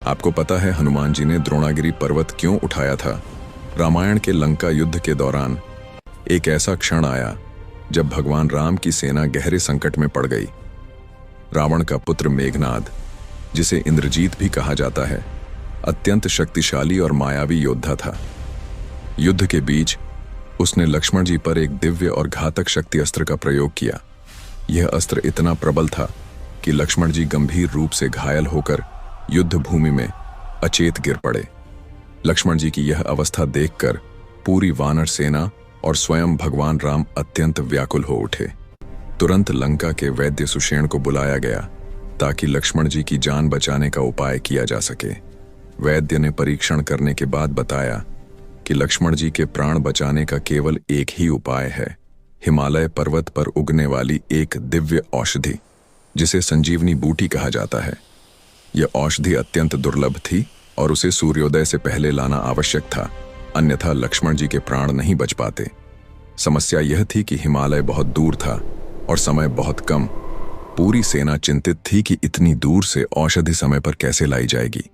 आपको पता है हनुमान जी ने द्रोणागिरी पर्वत क्यों उठाया था? रामायण के लंका युद्ध के दौरान एक ऐसा क्षण आया जब भगवान राम की सेना गहरे संकट में पड़ गई। रावण का पुत्र मेघनाद, जिसे इंद्रजीत भी कहा जाता है, अत्यंत शक्तिशाली और मायावी योद्धा था। युद्ध के बीच उसने लक्ष्मण जी पर एक दिव्य और घातक शक्ति अस्त्र का प्रयोग किया। यह अस्त्र इतना प्रबल था कि लक्ष्मण जी गंभीर रूप से घायल होकर युद्ध भूमि में अचेत गिर पड़े। लक्ष्मण जी की यह अवस्था देखकर पूरी वानर सेना और स्वयं भगवान राम अत्यंत व्याकुल हो उठे। तुरंत लंका के वैद्य सुषेण को बुलाया गया ताकि लक्ष्मण जी की जान बचाने का उपाय किया जा सके। वैद्य ने परीक्षण करने के बाद बताया कि लक्ष्मण जी के प्राण बचाने का केवल एक ही उपाय है, हिमालय पर्वत पर उगने वाली एक दिव्य औषधि, जिसे संजीवनी बूटी कहा जाता है। यह औषधि अत्यंत दुर्लभ थी और उसे सूर्योदय से पहले लाना आवश्यक था, अन्यथा लक्ष्मण जी के प्राण नहीं बच पाते। समस्या यह थी कि हिमालय बहुत दूर था और समय बहुत कम। पूरी सेना चिंतित थी कि इतनी दूर से औषधि समय पर कैसे लाई जाएगी।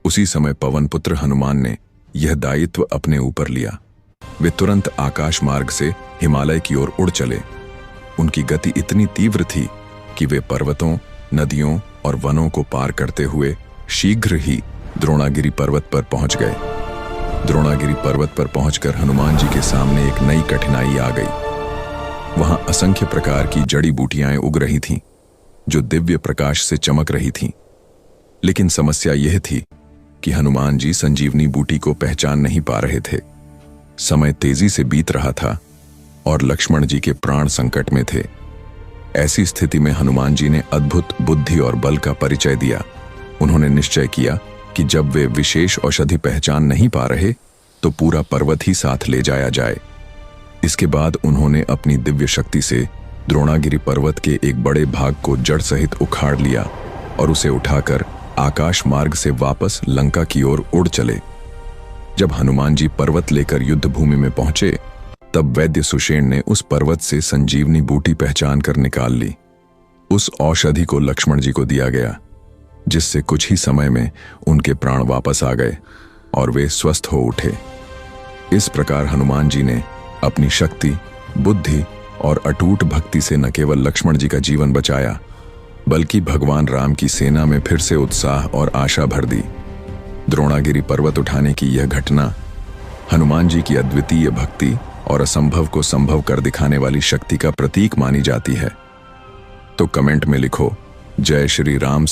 उसी समय पवनपुत्र हनुमान ने यह दायित्व अपने ऊपर लिया। वे तुरंत आकाश मार्ग से हिमालय की ओर उड़ चले। उनकी गति इतनी तीव्र थी कि वे पर्वतों, नदियों और वनों को पार करते हुए शीघ्र ही द्रोणागिरी पर्वत पर पहुंच गए। द्रोणागिरी पर्वत पर पहुंचकर हनुमान जी के सामने एक नई कठिनाई आ गई। वहां असंख्य प्रकार की जड़ी बूटियां उग रही थीं, जो दिव्य प्रकाश से चमक रही थीं। लेकिन समस्या यह थी कि हनुमान जी संजीवनी बूटी को पहचान नहीं पा रहे थे। समय तेजी से बीत रहा था और लक्ष्मण जी के प्राण संकट में थे। ऐसी स्थिति में हनुमान जी ने अद्भुत बुद्धि और बल का परिचय दिया। उन्होंने निश्चय किया कि जब वे विशेष औषधि पहचान नहीं पा रहे तो पूरा पर्वत ही साथ ले जाया जाए। इसके बाद उन्होंने अपनी दिव्य शक्ति से द्रोणागिरी पर्वत के एक बड़े भाग को जड़ सहित उखाड़ लिया और उसे उठाकर आकाश मार्ग से वापस लंका की ओर उड़ चले। जब हनुमान जी पर्वत लेकर युद्ध भूमि में पहुंचे तब वैद्य सुषेण ने उस पर्वत से संजीवनी बूटी पहचान कर निकाल ली। उस औषधि को लक्ष्मण जी को दिया गया, जिससे कुछ ही समय में उनके प्राण वापस आ गए और वे स्वस्थ हो उठे। इस प्रकार हनुमान जी ने अपनी शक्ति, बुद्धि और अटूट भक्ति से न केवल लक्ष्मण जी का जीवन बचाया, बल्कि भगवान राम की सेना में फिर से उत्साह और आशा भर दी। द्रोणागिरी पर्वत उठाने की यह घटना हनुमान जी की अद्वितीय भक्ति और असंभव को संभव कर दिखाने वाली शक्ति का प्रतीक मानी जाती है। तो कमेंट में लिखो, जय श्री राम।